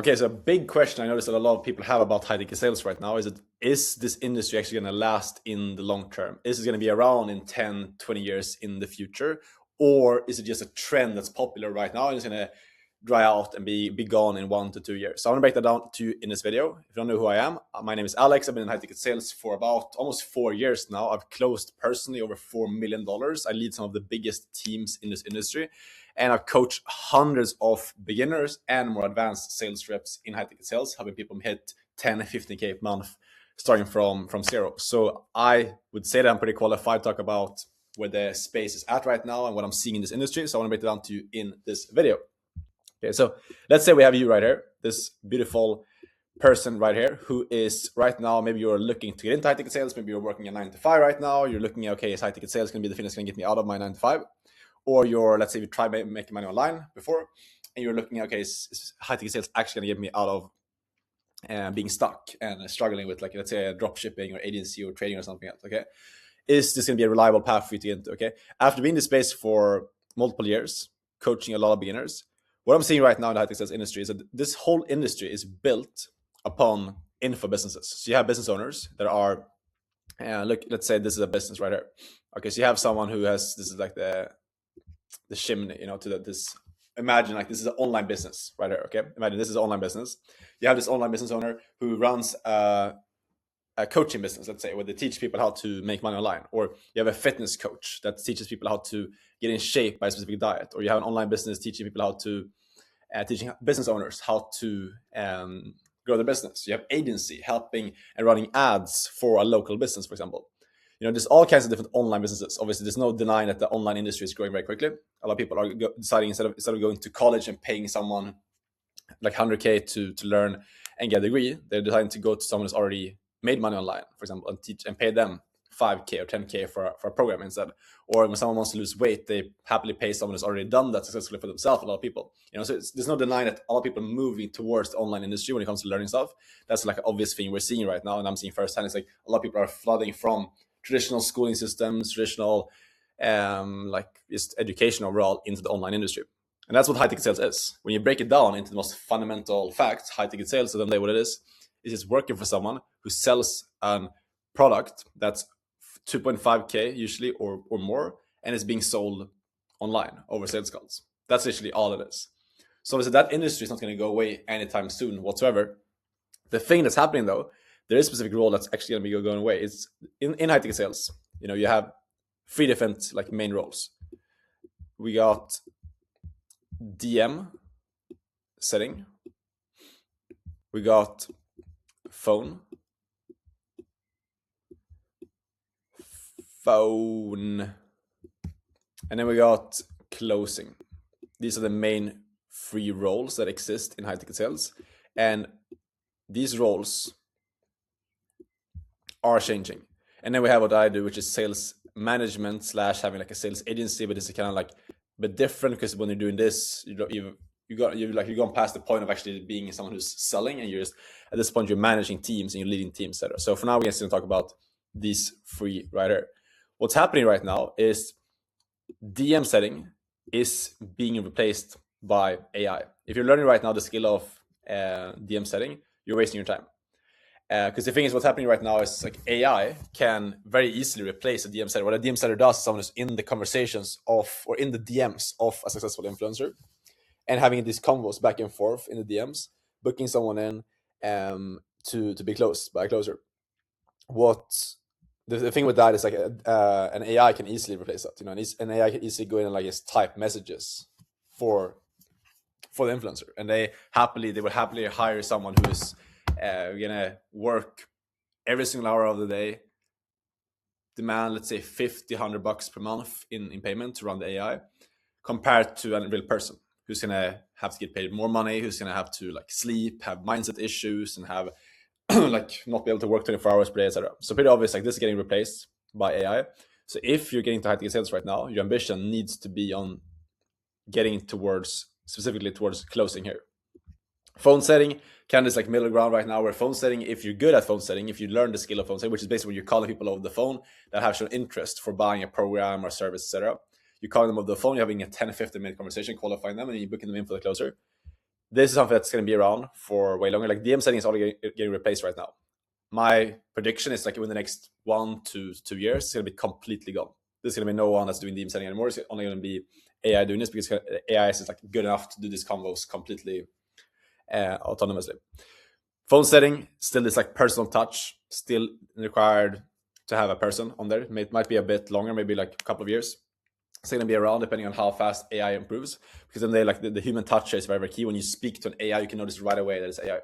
Okay, so a big question I noticed that a lot of people have about high ticket sales right now is this industry actually going to last in the long term? Is it going to be around in 10, 20 years in the future? Or is it just a trend that's popular right now and it's going to dry out and be gone in 1 to 2 years? So I want to break that down to you in this video. If you don't know who I am, my name is Alex. I've been in high ticket sales for about almost 4 years now. I've closed personally over $4 million. I lead some of the biggest teams in this industry. And I've coached hundreds of beginners and more advanced sales reps in high ticket sales, helping people hit 10, 15K a month, starting from zero. So I would say that I'm pretty qualified to talk about where the space is at right now and what I'm seeing in this industry. So I want to break it down to you in this video. Okay, so let's say we have you right here, this beautiful person right here who is right now, maybe you're looking to get into high ticket sales, maybe you're working a 9 to 5 right now, you're looking at, okay, is high ticket sales going to be the thing that's going to get me out of my 9 to 5? Or you're, let's say you tried making money online before and you're looking at, okay, is high ticket sales actually going to get me out of being stuck and struggling with, like, let's say a drop shipping or agency or trading or something else, okay? Is this going to be a reliable path for you to get into, okay? After being in this space for multiple years, coaching a lot of beginners, what I'm seeing right now in the high ticket sales industry is that this whole industry is built upon info businesses. So you have business owners that are, look, let's say this is a business right here. Okay, so you have someone who has, this is like the chimney, this, imagine like this is an online business right here, okay? Imagine this is an online business. You have this online business owner who runs a coaching business, let's say, where they teach people how to make money online. Or you have a fitness coach that teaches people how to get in shape by a specific diet. Or you have an online business teaching people how to, teaching business owners how to grow their business. You have agency helping and running ads for a local business, for example. There's all kinds of different online businesses. Obviously, there's no denying that the online industry is growing very quickly. A lot of people are deciding instead of going to college and paying someone like 100K to learn and get a degree, they're deciding to go to someone who's already made money online, for example, and teach and pay them 5K or 10K for a program instead. Or when someone wants to lose weight, they happily pay someone who's already done that successfully for themselves. A lot of people, so there's no denying that a lot of people are moving towards the online industry when it comes to learning stuff. That's like an obvious thing we're seeing right now, and I'm seeing firsthand. It's like a lot of people are flooding from traditional schooling systems, traditional like just education overall into the online industry. And that's what high ticket sales is. When you break it down into the most fundamental facts, high ticket sales, and then what it is just working for someone who sells a product that's 2.5K usually or more, and is being sold online over sales calls. That's literally all it is. So that industry is not going to go away anytime soon whatsoever. The thing that's happening though, there is a specific role that's actually going to be going away. It's in high ticket sales. You have 3 different like main roles. We got DM setting. We got phone, and then we got closing. These are the main 3 roles that exist in high ticket sales, and these roles are changing. And then we have what I do, which is sales management / having like a sales agency, but it's kind of like a bit different because when you're doing this, you've gone past the point of actually being someone who's selling, and you're just at this point you're managing teams and you're leading teams, etc. So for now, we're going to talk about these 3 right here. What's happening right now is DM setting is being replaced by AI. If you're learning right now the skill of DM setting, you're wasting your time. Because the thing is, what's happening right now is like AI can very easily replace a DM setter. What a DM setter does is someone who's in the conversations of, or in the DMs of a successful influencer, and having these convos back and forth in the DMs, booking someone in to be closed by a closer. The thing with that is like an AI can easily replace that. An AI can easily go in and like just type messages for the influencer, and they would happily hire someone who is gonna work every single hour of the day, demand, let's say $50-100 per month in payment to run the AI, compared to a real person who's gonna have to get paid more money, who's gonna have to like sleep, have mindset issues, and have like not be able to work 24 hours per day, etc. So pretty obvious, like this is getting replaced by AI. So if you're getting to high ticket sales right now, your ambition needs to be on getting specifically towards closing here. Phone setting kind of is like middle ground right now, where phone setting, if you're good at phone setting, if you learn the skill of phone setting, which is basically when you're calling people over the phone that have shown interest for buying a program or service, etc. You're calling them over the phone, you're having a 10-15 minute conversation, qualifying them, and you're booking them in for the closer. this is something that's going to be around for way longer. Like DM setting is already getting replaced right now. My prediction is like within the next 1 to 2 years, it's going to be completely gone. There's going to be no one that's doing DM setting anymore. It's only going to be AI doing this, because AI is like good enough to do these combos completely autonomously. Phone setting, still this like personal touch, still required to have a person on there. It might be a bit longer, maybe like a couple of years. It's going to be around depending on how fast AI improves, because then they like the human touch is very, very key. When you speak to an AI, you can notice right away that it's AI.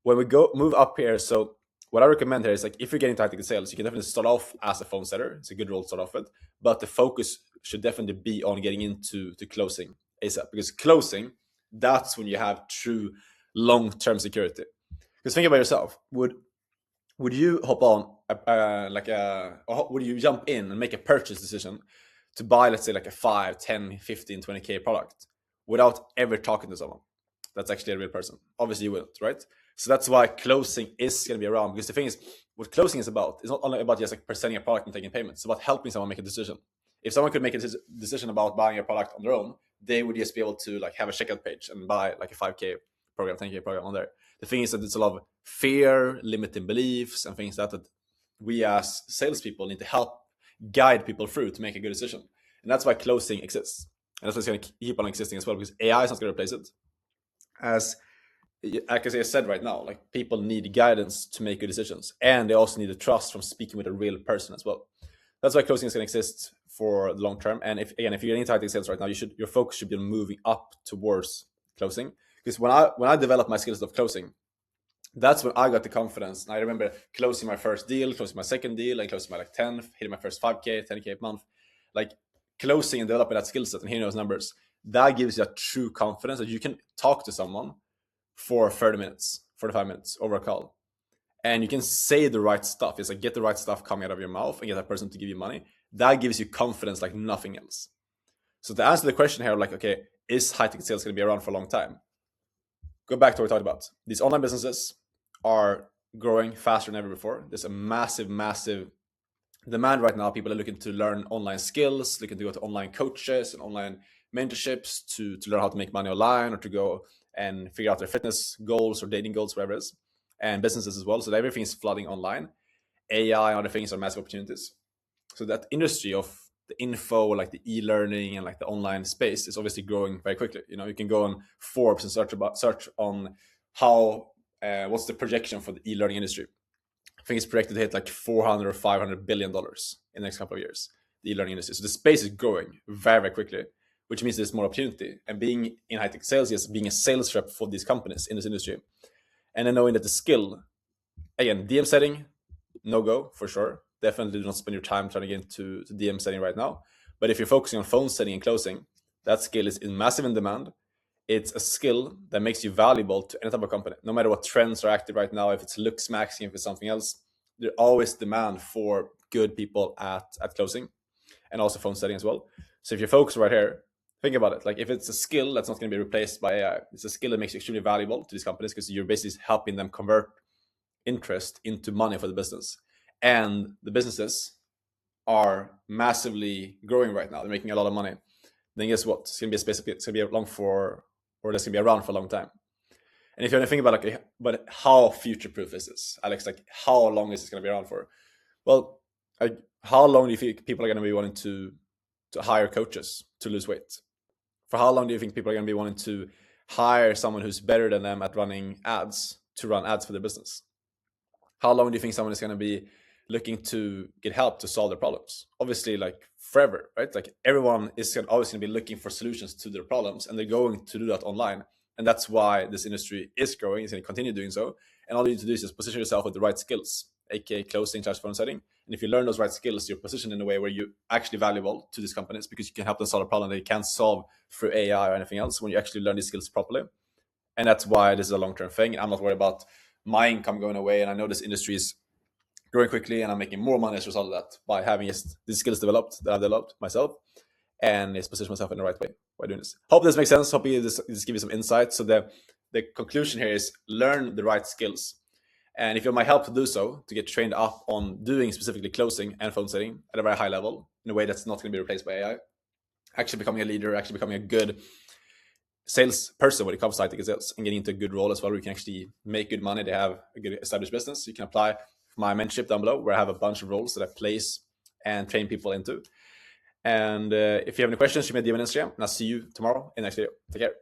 When we move up here, so what I recommend here is like if you're getting tactical sales, you can definitely start off as a phone setter. It's a good role to start off with, but the focus should definitely be on getting into closing ASAP, because closing, that's when you have true long-term security. Because think about yourself, would you hop on or would you jump in and make a purchase decision to buy, let's say, like a 5, 10, 15, 20K product without ever talking to someone that's actually a real person? Obviously you wouldn't, right? So that's why closing is going to be around, because the thing is, what closing is about is not only about just like presenting a product and taking payments. It's about helping someone make a decision. If someone could make a decision about buying a product on their own, they would just be able to like have a checkout page and buy like a 5K program, 10K program on there. The thing is that it's a lot of fear, limiting beliefs, and things that we as salespeople need to help guide people through to make a good decision. And that's why closing exists. And that's why it's going to keep on existing as well, because AI is not going to replace it. As like I said right now, like people need guidance to make good decisions, and they also need the trust from speaking with a real person as well. That's why closing is going to exist for the long term. And if you're getting tactical sales right now, your focus should be moving up towards closing. Because when I developed my skills of closing, that's when I got the confidence. And I remember closing my first deal, closing my second deal, and closing my like 10, hitting my first 5K, 10K a month. Like closing and developing that skill set and hearing those numbers, that gives you a true confidence that you can talk to someone for 30 minutes, 45 minutes over a call. And you can say the right stuff. It's like get the right stuff coming out of your mouth and get that person to give you money. That gives you confidence like nothing else. So to answer the question here, like, okay, is high-ticket sales going to be around for a long time? Go back to what we talked about. These online businesses are growing faster than ever before. There's a massive, massive demand right now. People are looking to learn online skills, looking to go to online coaches and online mentorships to learn how to make money online, or to go and figure out their fitness goals or dating goals, whatever it is, and businesses as well. So everything is flooding online. AI and other things are massive opportunities. So that industry of the info, like the e-learning and like the online space, is obviously growing very quickly. You know, you can go on Forbes and search on how what's the projection for the e-learning industry. I think it's projected to hit like $400 or $500 billion in the next couple of years, the e-learning industry. So the space is growing very, very quickly, which means there's more opportunity. And being in high-tech sales is being a sales rep for these companies in this industry. And then knowing that the skill, again, DM setting, no go for sure. Definitely do not spend your time trying to get into DM setting right now. But if you're focusing on phone setting and closing, that skill is massive in demand. It's a skill that makes you valuable to any type of company, no matter what trends are active right now. If it's looks maxing, if it's something else, there's always demand for good people at closing, and also phone setting as well. So if you're focused right here, think about it. Like if it's a skill that's not going to be replaced by AI, it's a skill that makes you extremely valuable to these companies, because you're basically helping them convert interest into money for the business. And the businesses are massively growing right now. They're making a lot of money. Then guess what? It's going to be a space. It's going to be that's going to be around for a long time. And if you want to think about like, but how future-proof is this, Alex? Like, how long is this going to be around for? Well, like, how long do you think people are going to be wanting to hire coaches to lose weight? For how long do you think people are going to be wanting to hire someone who's better than them at running ads to run ads for their business? How long do you think someone is going to be looking to get help to solve their problems? Obviously, like forever, right? Like everyone is always going to be looking for solutions to their problems, and they're going to do that online. And that's why this industry is growing. It's going to continue doing so. And all you need to do is just position yourself with the right skills, aka closing, phone setting. And if you learn those right skills, you're positioned in a way where you're actually valuable to these companies, because you can help them solve a problem they can't solve through AI or anything else when you actually learn these skills properly. And that's why this is a long-term thing. I'm not worried about my income going away. And I know this industry is growing quickly, and I'm making more money as a result of that by having these skills developed that I've developed myself, and it's position myself in the right way by doing this. Hope this makes sense. Hope this give you some insight. So the conclusion here is learn the right skills. And if you want my help to do so, to get trained up on doing specifically closing and phone setting at a very high level in a way that's not going to be replaced by AI, actually becoming a leader, actually becoming a good salesperson when it comes to high ticket sales and getting into a good role as well, where you can actually make good money. They have a good established business. You can apply for my mentorship down below, where I have a bunch of roles that I place and train people into. And if you have any questions, you may DM on Instagram, and I'll see you tomorrow in the next video. Take care.